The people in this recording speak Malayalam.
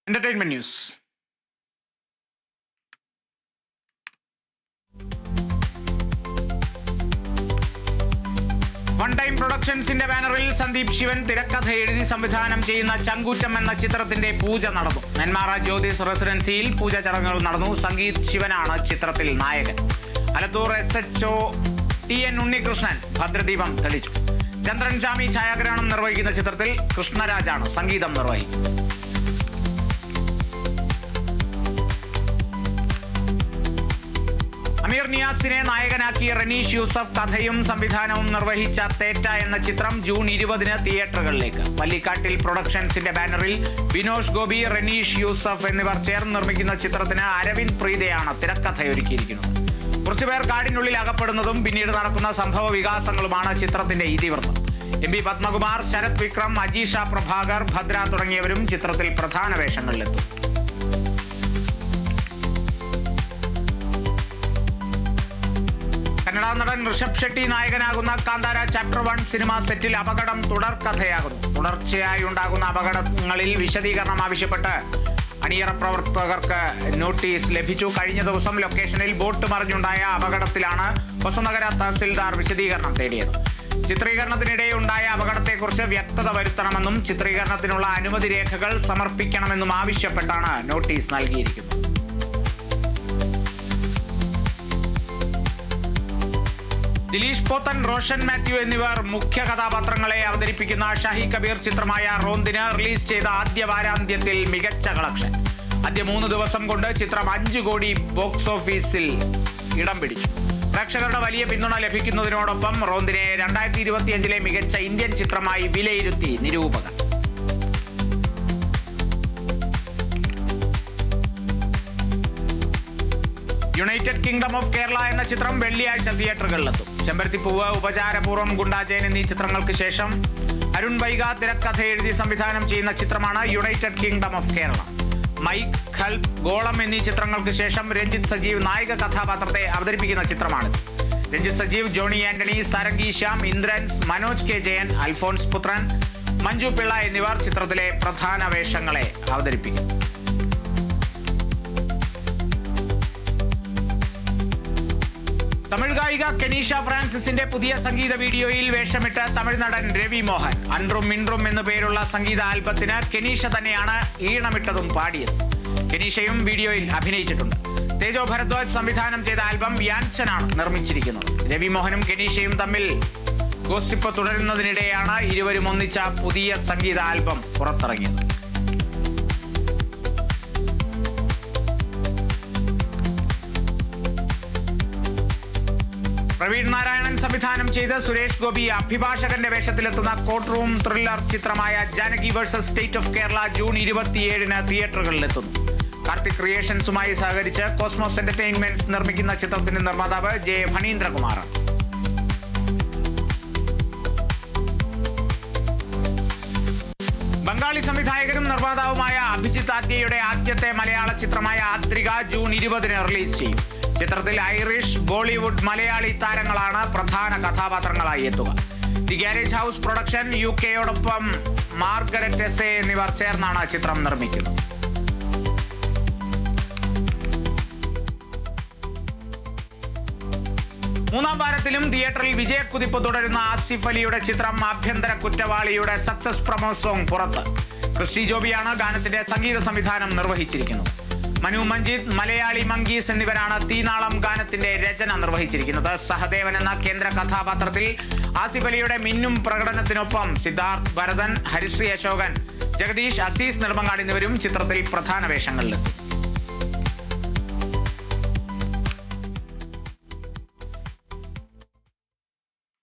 Entertainment news. വൺ ടൈം പ്രൊഡക്ഷൻസിന്റെ ബാനറിൽ സന്ദീപ് ശിവൻ തിരക്കഥ എഴുതി സംവിധാനം ചെയ്യുന്ന ചങ്കൂറ്റം എന്ന ചിത്രത്തിന്റെ പൂജ നടന്നു. നെന്മാറ ജ്യോതിസ് റെസിഡൻസിയിൽ പൂജ ചടങ്ങുകൾ നടന്നു. സംഗീത് ശിവനാണ് ചിത്രത്തിൽ നായകൻ. അലത്തൂർ SHO TN ഉണ്ണികൃഷ്ണൻ ഭദ്രദീപം തെളിച്ചു. ചന്ദ്രൻ ചാമി ഛായാഗ്രഹണം നിർവഹിക്കുന്ന ചിത്രത്തിൽ കൃഷ്ണരാജാണ് സംഗീതം നിർവഹിക്കുന്നത്. അമീർ നിയാസിനെ നായകനാക്കിയ റനീഷ് യൂസഫ് കഥയും സംവിധാനവും നിർവഹിച്ച തേറ്റ എന്ന ചിത്രം ജൂൺ 20 തിയേറ്ററുകളിലേക്ക്. പള്ളിക്കാട്ടിൽ പ്രൊഡക്ഷൻസിന്റെ ബാനറിൽ ബിനോഷ് ഗോപി, റനീഷ് യൂസഫ് എന്നിവർ ചേർന്ന് നിർമ്മിക്കുന്ന ചിത്രത്തിന് അരവിന്ദ് പ്രീതയാണ് തിരക്കഥയൊരുക്കിയിരിക്കുന്നത്. കുറച്ചുപേർ കാടിനുള്ളിൽ അകപ്പെടുന്നതും പിന്നീട് നടക്കുന്ന സംഭവ വികാസങ്ങളുമാണ് ചിത്രത്തിന്റെ ഇതിവൃത്തം. MP പത്മകുമാർ, ശരത് വിക്രം, അജീഷ പ്രഭാകർ, ഭദ്ര തുടങ്ങിയവരും ചിത്രത്തിൽ പ്രധാന വേഷങ്ങളിലെത്തും. കന്നഡ നടൻ ഋഷഭ് ഷെട്ടി നായകനാകുന്ന കാന്താര ചാപ്റ്റർ 1 സിനിമാ സെറ്റിൽ അപകടം തുടർക്കഥയാകുന്നു. തുടർച്ചയായി ഉണ്ടാകുന്ന അപകടങ്ങളിൽ വിശദീകരണം ആവശ്യപ്പെട്ട് അണിയറ പ്രവർത്തകർക്ക് നോട്ടീസ് ലഭിച്ചു. കഴിഞ്ഞ ദിവസം ലൊക്കേഷനിൽ ബോട്ട് മറിഞ്ഞുണ്ടായ അപകടത്തിലാണ് ഹൊസനഗര തഹസിൽദാർ വിശദീകരണം തേടിയത്. ചിത്രീകരണത്തിനിടെ ഉണ്ടായ അപകടത്തെക്കുറിച്ച് വ്യക്തത വരുത്തണമെന്നും ചിത്രീകരണത്തിനുള്ള അനുമതി രേഖകൾ സമർപ്പിക്കണമെന്നും ആവശ്യപ്പെട്ടാണ് നോട്ടീസ് നൽകിയിരിക്കുന്നത്. ദിലീഷ് പോത്തൻ, റോഷൻ മാത്യു എന്നിവർ മുഖ്യ കഥാപാത്രങ്ങളെ അവതരിപ്പിക്കുന്ന ഷാഹി കബീർ ചിത്രമായ റോന്തിന് റിലീസ് ചെയ്ത ആദ്യ വാരാന്ത്യത്തിൽ മികച്ച കളക്ഷൻ. ആദ്യ 3 ദിവസം കൊണ്ട് ചിത്രം 5 കോടി ബോക്സ് ഓഫീസിൽ ഇടം പിടിച്ചു. പ്രേക്ഷകരുടെ വലിയ പിന്തുണ ലഭിക്കുന്നതിനോടൊപ്പം റോന്തിനെ 2025 മികച്ച ഇന്ത്യൻ ചിത്രമായി വിലയിരുത്തി നിരൂപകർ. യുണൈറ്റഡ് കിങ്ഡം ഓഫ് കേരള എന്ന ചിത്രം വെള്ളിയാഴ്ച തിയേറ്ററുകളിലെത്തും. ചെമ്പരത്തിപ്പൂവ്, ഉപചാരപൂർവ്വം, ഗുണ്ടാജയൻ എന്നീ ചിത്രങ്ങൾക്ക് ശേഷം അരുൺ വൈഗ തിരക്കഥ എഴുതി സംവിധാനം ചെയ്യുന്ന ചിത്രമാണ് United Kingdom of Kerala. Mike, ഖൽബ്, ഗോളം എന്നീ ചിത്രങ്ങൾക്ക് ശേഷം രഞ്ജിത്ത് സജീവ് നായിക കഥാപാത്രത്തെ അവതരിപ്പിക്കുന്ന ചിത്രമാണ്. രഞ്ജിത്ത് സജീവ്, ജോണി ആന്റണി, സാരംഗി ശ്യാം, ഇന്ദ്രൻസ്, മനോജ് K. ജയൻ, അൽഫോൺസ് പുത്രൻ, മഞ്ജു പിള്ള എന്നിവർ ചിത്രത്തിലെ പ്രധാന വേഷങ്ങളെ അവതരിപ്പിക്കും. തമിഴ് ഗായിക കെനീഷ ഫ്രാൻസിസിന്റെ പുതിയ സംഗീത വീഡിയോയിൽ വേഷമിട്ട് തമിഴ് നടൻ രവി മോഹൻ. അൻറും മിൻറും എന്നു പേരുള്ള സംഗീത ആൽബത്തിന് കെനീഷ തന്നെയാണ് ഈണമിട്ടതും പാടിയത്. കെനീഷയും വീഡിയോയിൽ അഭിനയിച്ചിട്ടുണ്ട്. തേജോ ഭരദ്വാജ് സംവിധാനം ചെയ്ത ആൽബം വ്യാൻചനാണ് നിർമ്മിച്ചിരിക്കുന്നത്. രവി മോഹനും കെനീഷയും തമ്മിൽ ഗോസിപ്പ് തുടരുന്നതിനിടെയാണ് ഇരുവരും ഒന്നിച്ച പുതിയ സംഗീത ആൽബം പുറത്തിറങ്ങിയത്. പ്രവീൺ നാരായണൻ സംവിധാനം ചെയ്ത് സുരേഷ് ഗോപി അഭിഭാഷകന്റെ വേഷത്തിലെത്തുന്ന കോർട്ട് റൂം ത്രില്ലർ ചിത്രമായ Janaki versus state of Kerala June 27 തിയേറ്ററുകളിലെത്തുന്നു. കാർത്തിക് ക്രിയേഷൻസുമായി സഹകരിച്ച് കോസ്മോസ് എന്റർടൈൻമെന്റ്സ് നിർമ്മിക്കുന്ന ചിത്രത്തിന്റെ നിർമ്മാതാവ് J. ഫണീന്ദ്രകുമാർ. ബംഗാളി സംവിധായകനും നിർമ്മാതാവുമായ അഭിജിത്ത് ആദ്യയുടെ ആദ്യത്തെ മലയാള ചിത്രമായ ആത്രിക ജൂൺ 20 റിലീസ് ചെയ്യും. ചിത്രത്തിൽ ഐറിഷ്, ബോളിവുഡ്, മലയാളി താരങ്ങളാണ് പ്രധാന കഥാപാത്രങ്ങളായി എത്തുക. The garage house production UK Margaret S എന്നിവർ ചേർന്നാണ് ചിത്രം നിർമ്മിക്കുന്നത്. മൂന്നാം വാരത്തിലും തിയേറ്ററിൽ വിജയക്കുതിപ്പ് തുടരുന്ന ആസിഫ് അലിയുടെ ചിത്രം ആഭ്യന്തര കുറ്റവാളിയുടെ സക്സസ് പ്രൊമോ സോങ് പുറത്ത്. ക്രിസ്റ്റി ജോബിയാണ് ഗാനത്തിന്റെ സംഗീത സംവിധാനം നിർവഹിച്ചിരിക്കുന്നത്. മനു മഞ്ജിത്, മലയാളി മങ്കീസ് എന്നിവരാണ് തീനാളം ഗാനത്തിന്റെ രചന നിർവഹിച്ചിരിക്കുന്നത്. സഹദേവൻ എന്ന കേന്ദ്ര കഥാപാത്രത്തിൽ ആസിഫ് അലിയുടെ മിന്നും പ്രകടനത്തിനൊപ്പം സിദ്ധാർത്ഥ് ഭരതൻ, ഹരിശ്രീ അശോകൻ, ജഗദീഷ്, അസീസ് നെടുമങ്ങാട് എന്നിവരും ചിത്രത്തിൽ പ്രധാന വേഷങ്ങളിലെത്തും.